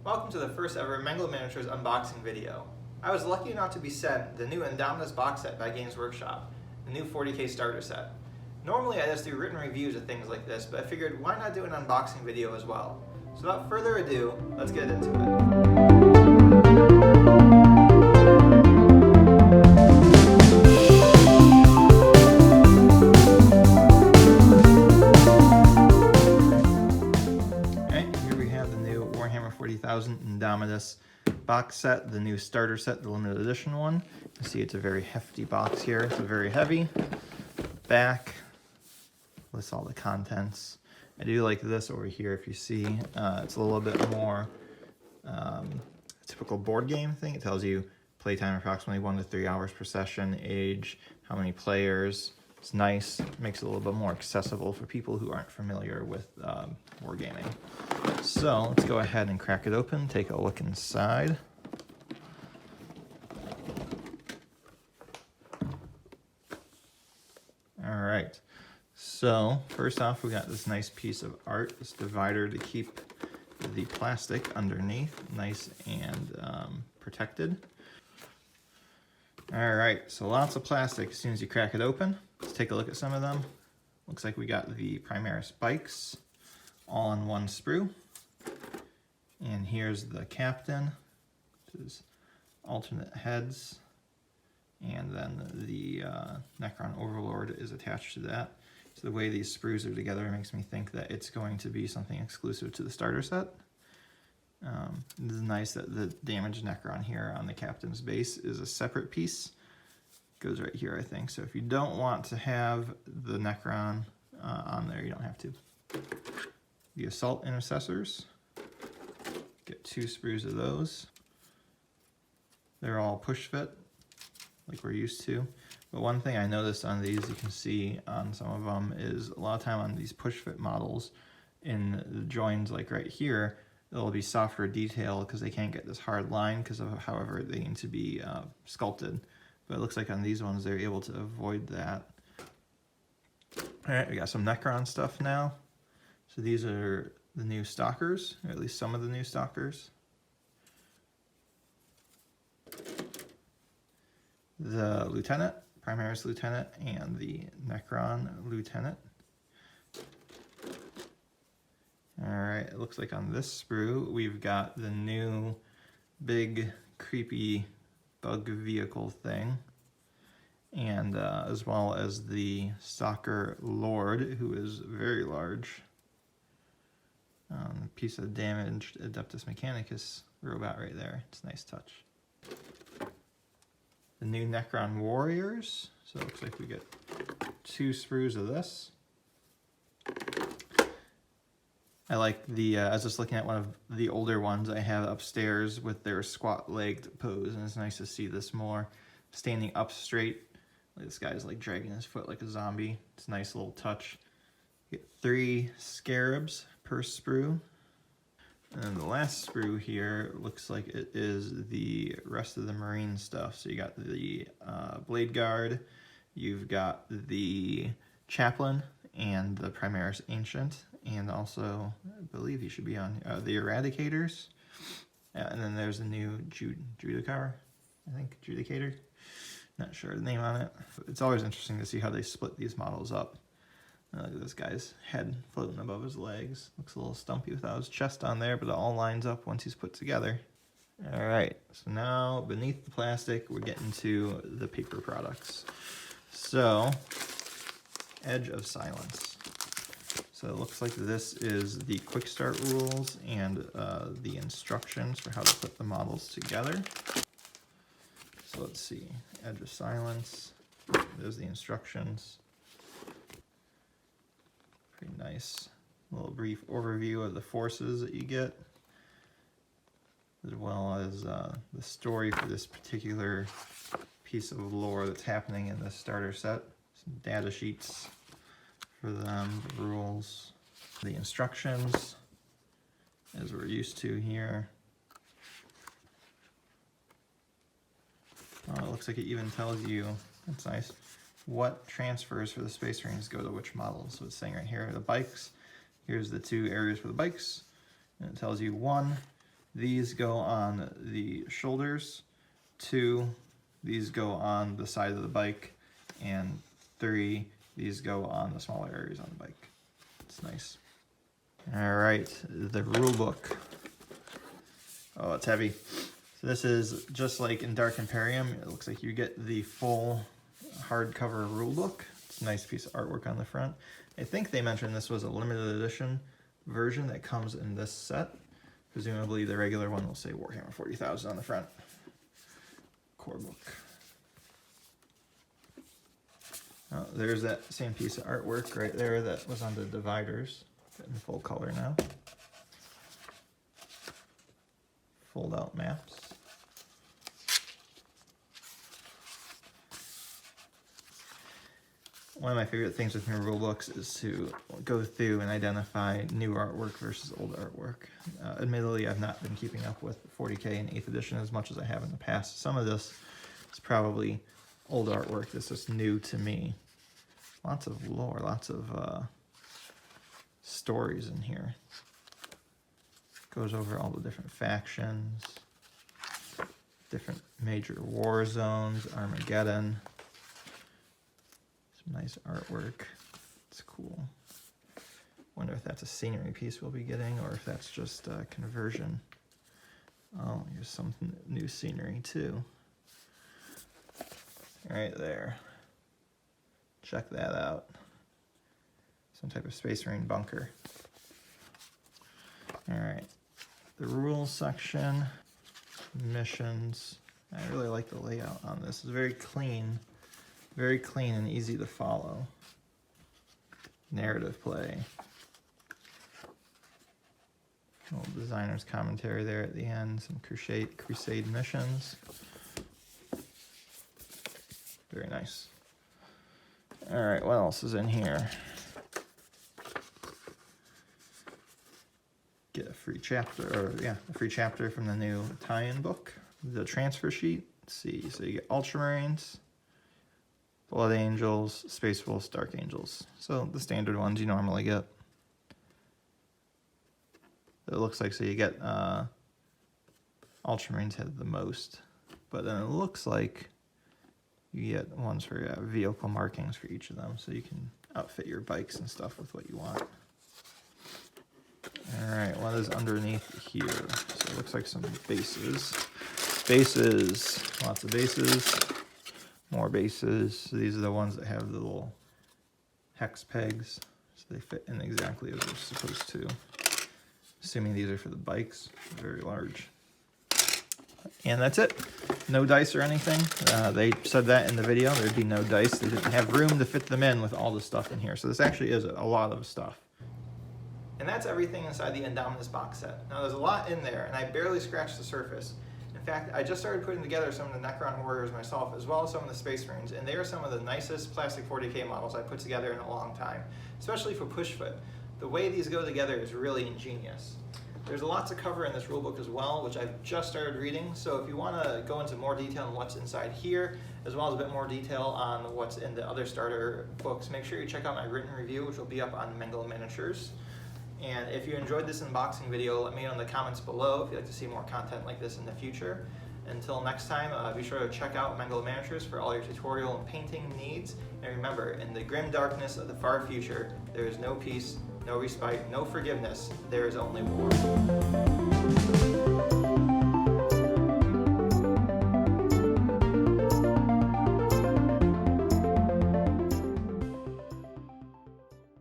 Welcome to the first ever Mango Miniatures unboxing video. I was lucky enough to be sent the new Indomitus Box Set by Games Workshop, the new 40K starter set. Normally I just do written reviews of things like this, but I figured why not do an unboxing video as well. So without further ado, let's get into it. Indomitus Box Set, the new starter set, the limited edition one. You see it's a very hefty box here. It's a very heavy back. Lists all the contents. I do like this over here. If you see, it's a little bit more typical board game thing. It tells you playtime approximately 1 to 3 hours per session, age, how many players. It's nice. It makes it a little bit more accessible for people who aren't familiar with wargaming. So let's go ahead and crack it open, take a look inside. All right, so first off, we got this nice piece of art, this divider to keep the plastic underneath nice and protected. All right, so lots of plastic as soon as you crack it open. Let's take a look at some of them. Looks like we got the Primaris spikes all in one sprue. And here's the captain, which is alternate heads. And then the Necron Overlord is attached to that. So the way these sprues are together makes me think that it's going to be something exclusive to the starter set. This is nice that the damaged Necron here on the captain's base is a separate piece. Goes right here, I think. So if you don't want to have the Necron on there, you don't have to. The Assault Intercessors. Get 2 sprues of those. They're all push fit, like we're used to. But one thing I noticed on these, you can see on some of them, is a lot of time on these push fit models, in the joins like right here, it'll be softer detail because they can't get this hard line because of however they need to be sculpted. But it looks like on these ones they're able to avoid that. Alright, we got some Necron stuff now. So these are the new stalkers, or at least some of the new stalkers. The Lieutenant, Primaris Lieutenant, and the Necron Lieutenant. Alright, it looks like on this sprue we've got the new big creepy bug vehicle thing, and as well as the Stalker Lord, who is very large. Piece of damaged Adeptus Mechanicus robot right there. It's a nice touch. The new Necron Warriors. So it looks like we get 2 sprues of this. I like the, I was just looking at one of the older ones I have upstairs with their squat-legged pose, and it's nice to see this more standing up straight. Like this guy's like dragging his foot like a zombie. It's a nice little touch. You get 3 scarabs per sprue. And then the last sprue here looks like it is the rest of the marine stuff. So you got the Blade Guard, you've got the Chaplain, and the Primaris Ancient, and also, I believe he should be on the Eradicators. And then there's a new Judicar, I think, Judicator. Not sure the name on it. It's always interesting to see how they split these models up. Look at this guy's head floating above his legs. Looks a little stumpy without his chest on there, but it all lines up once he's put together. Alright, so now beneath the plastic, we're getting to the paper products. So, Edge of Silence. So it looks like this is the quick start rules and the instructions for how to put the models together. So let's see, Edge of Silence, there's the instructions. Pretty nice. A little brief overview of the forces that you get, as well as the story for this particular piece of lore that's happening in this starter set. Some data sheets for them, the rules, the instructions, as we're used to here. It looks like it even tells you, that's nice, what transfers for the Space Marines go to which models. So it's saying right here, the bikes, here's the 2 areas for the bikes, and it tells you 1 These go on the shoulders, 2, these go on the side of the bike, and 3, these go on the smaller areas on the bike. It's nice. All right, the rule book. Oh, it's heavy. So this is just like in Dark Imperium. It looks like you get the full hardcover rule book. It's a nice piece of artwork on the front. I think they mentioned this was a limited edition version that comes in this set. Presumably the regular one will say Warhammer 40,000 on the front. Core book. Oh, there's that same piece of artwork right there that was on the dividers. In full color now. Fold out maps. One of my favorite things with new rule books is to go through and identify new artwork versus old artwork. Admittedly, I've not been keeping up with 40K and 8th edition as much as I have in the past. Some of this is probably old artwork that's just new to me. Lots of lore, lots of stories in here. Goes over all the different factions, different major war zones, Armageddon. Some nice artwork. It's cool. Wonder if that's a scenery piece we'll be getting or if that's just a conversion. Oh, here's some new scenery too. Right there. Check that out. Some type of Space Marine bunker. All right, the rules section, missions. I really like the layout on this. It's very clean and easy to follow. Narrative play. Little designer's commentary there at the end. Some crusade missions. Very nice. All right, what else is in here? Get a free chapter, a free chapter from the new tie-in book. The transfer sheet. Let's see, so you get Ultramarines, Blood Angels, Space Wolves, Dark Angels. So the standard ones you normally get. It looks like, so you get Ultramarines have the most, but then it looks like you get ones for vehicle markings for each of them, so you can outfit your bikes and stuff with what you want. All right, what is underneath here? So it looks like some bases. Bases, lots of bases, more bases. So these are the ones that have the little hex pegs, so they fit in exactly as they're supposed to. Assuming these are for the bikes, very large. And that's it. No dice or anything. They said that in the video, there'd be no dice. They didn't have room to fit them in with all the stuff in here. So this actually is a lot of stuff. And that's everything inside the Indomitus box set. Now there's a lot in there, and I barely scratched the surface. In fact, I just started putting together some of the Necron Warriors myself, as well as some of the Space Marines, and they are some of the nicest plastic 40K models I put together in a long time, especially for Pushfoot. The way these go together is really ingenious. There's a lot to cover in this rulebook as well, which I've just started reading, so if you want to go into more detail on what's inside here, as well as a bit more detail on what's in the other starter books, make sure you check out my written review, which will be up on Mengele Miniatures. And if you enjoyed this unboxing video, let me know in the comments below if you'd like to see more content like this in the future. Until next time, be sure to check out Mengele Miniatures for all your tutorial and painting needs. And remember, in the grim darkness of the far future, there is no peace, no respite, no forgiveness. There is only war.